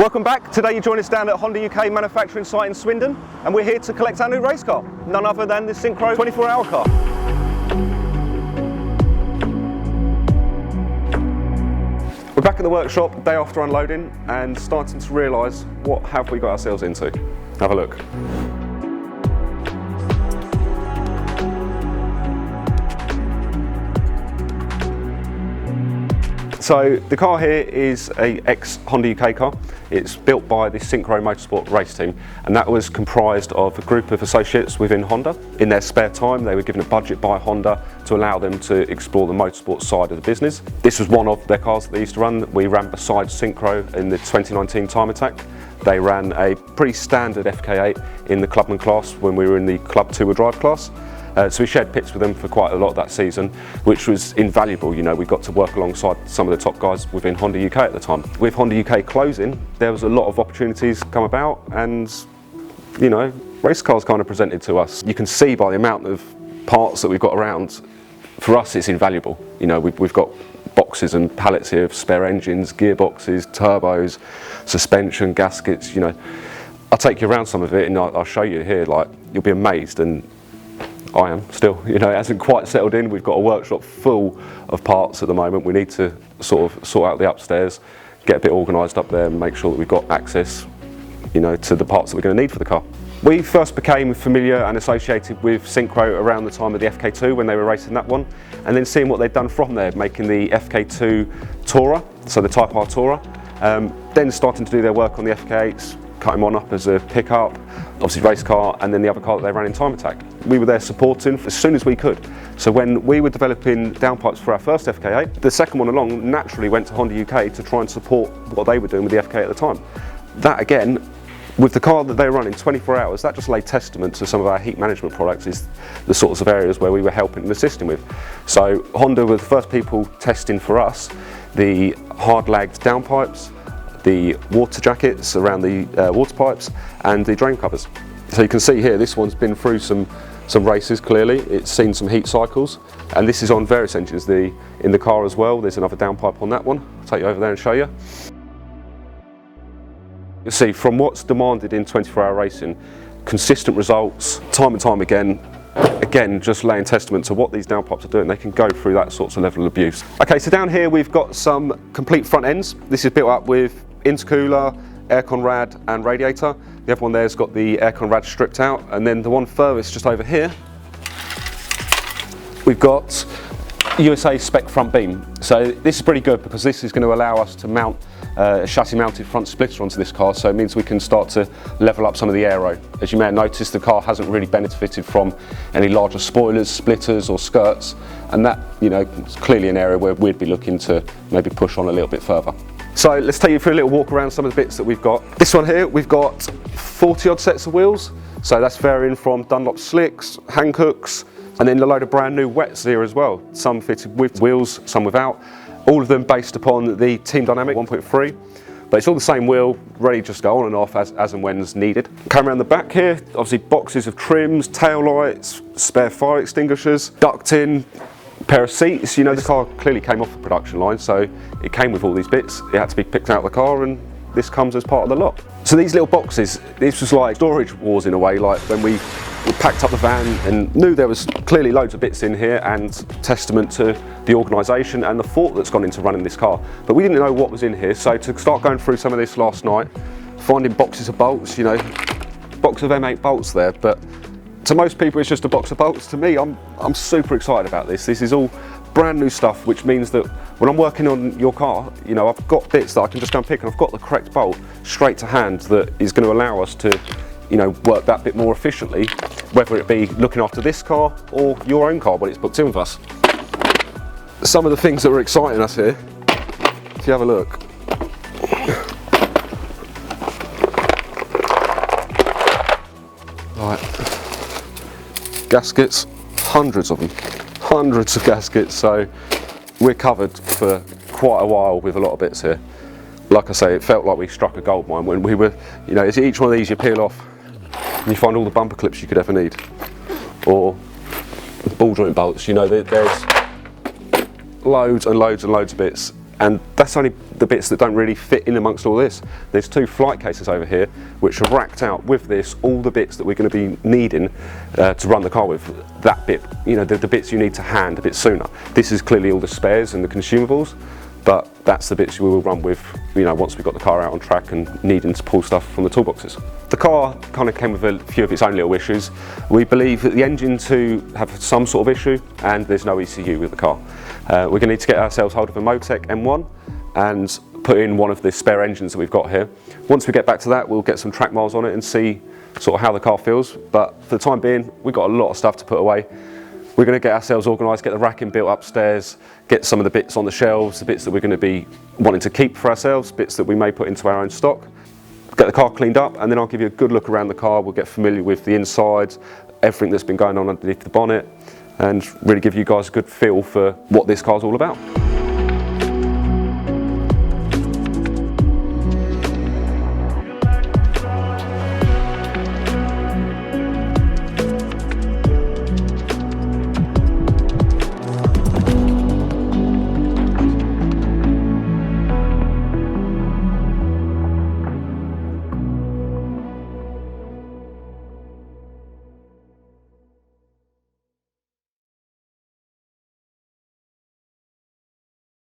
Welcome back. Today you join us down at Honda UK manufacturing site in Swindon, and we're here to collect our new race car, none other than the Synchro 24-hour car. We're back at the workshop day after unloading and starting to realise what have we got ourselves into. Have a look. So the car here is a ex-Honda UK car. It's built by the Synchro Motorsport race team, and that was comprised of a group of associates within Honda. In their spare time, they were given a budget by Honda to allow them to explore the motorsport side of the business. This was one of their cars that they used to run. We ran beside Synchro in the 2019 Time Attack. They ran a pretty standard FK8 in the clubman class when we were in the club two-wheel drive class. So we shared pits with them for quite a lot that season, which was invaluable. You know, we got to work alongside some of the top guys within Honda UK at the time. With Honda UK closing, there was a lot of opportunities come about, and you know, race cars kind of presented to us. You can see by the amount of parts that we've got around, for us it's invaluable. You know, we've got boxes and pallets here of spare engines, gearboxes, turbos, suspension, gaskets. You know, I'll take you around some of it and I'll show you here. Like, you'll be amazed, and I am still, you know, it hasn't quite settled in. We've got a workshop full of parts at the moment. We need to sort out the upstairs, get a bit organised up there and make sure that we've got access, you know, to the parts that we're going to need for the car. We first became familiar and associated with Synchro around the time of the FK2 when they were racing that one, and then seeing what they'd done from there, making the FK2 Tourer, so the Type R Tourer, then starting to do their work on the FK8s, cut him on up as a pickup, obviously race car, and then the other car that they ran in Time Attack. We were there supporting as soon as we could. So when we were developing downpipes for our first FK8, the second one along naturally went to Honda UK to try and support what they were doing with the FK at the time. That again, with the car that they were running 24 hours, that just laid testament to some of our heat management products, is the sorts of areas where we were helping and assisting with. So Honda were the first people testing for us the hard-lagged downpipes, the water jackets around the water pipes, and the drain covers. So you can see here, this one's been through some races clearly. It's seen some heat cycles, and this is on various engines. In the car as well, there's another downpipe on that one. I'll take you over there and show you. You'll see from what's demanded in 24-hour racing, consistent results, time and time again, just laying testament to what these downpipes are doing. They can go through that sorts of level of abuse. Okay, so down here we've got some complete front ends. This is built up with intercooler, aircon rad and radiator. The other one there's got the aircon rad stripped out, and then the one furthest just over here, we've got USA spec front beam. So this is pretty good because this is going to allow us to mount a chassis mounted front splitter onto this car, so it means we can start to level up some of the aero. As you may have noticed, the car hasn't really benefited from any larger spoilers, splitters or skirts, and that, you know, is clearly an area where we'd be looking to maybe push on a little bit further. So let's take you through a little walk around some of the bits that we've got. This one here, we've got 40 odd sets of wheels, so that's varying from Dunlop slicks, Hancocks, and then a load of brand new wets here as well. Some fitted with wheels, some without. All of them based upon the Team Dynamic 1.3, but it's all the same wheel, ready to just go on and off as and when's needed. Coming around the back here, obviously boxes of trims, tail lights, spare fire extinguishers, ducting, pair of seats. You know, the car clearly came off the production line, so it came with all these bits. It had to be picked out of the car, and this comes as part of the lot. So these little boxes, this was like storage wars in a way, like when we packed up the van and knew there was clearly loads of bits in here, and testament to the organisation and the thought that's gone into running this car. But we didn't know what was in here, so to start going through some of this last night, finding boxes of bolts, you know, box of M8 bolts there, but to most people it's just a box of bolts. To me, I'm super excited about this. This is all brand new stuff, which means that when I'm working on your car, you know, I've got bits that I can just go and pick, and I've got the correct bolt straight to hand that is going to allow us to, you know, work that bit more efficiently, whether it be looking after this car or your own car when it's booked in with us. Some of the things that are exciting us here, if you have a look. Right, gaskets, hundreds of them. Hundreds of gaskets, so we're covered for quite a while with a lot of bits here. Like I say, it felt like we struck a gold mine when we were, you know, each one of these you peel off and you find all the bumper clips you could ever need, or ball joint bolts. You know, there's loads and loads and loads of bits, And that's only the bits that don't really fit in amongst all this. There's 2 flight cases over here which are racked out with this, all the bits that we're going to be needing to run the car with. That bit, you know, the bits you need to hand a bit sooner. This is clearly all the spares and the consumables, but that's the bits we will run with, you know, once we've got the car out on track and needing to pull stuff from the toolboxes. The car kind of came with a few of its own little issues. We believe that the engine to have some sort of issue, and there's no ECU with the car. We're going to need to get ourselves hold of a Motec M1 and put in one of the spare engines that we've got here. Once we get back to that, we'll get some track miles on it and see sort of how the car feels, but for the time being, we've got a lot of stuff to put away. We're going to get ourselves organised, get the racking built upstairs, get some of the bits on the shelves, the bits that we're going to be wanting to keep for ourselves, bits that we may put into our own stock, get the car cleaned up, and then I'll give you a good look around the car. We'll get familiar with the inside, everything that's been going on underneath the bonnet, and really give you guys a good feel for what this car's all about.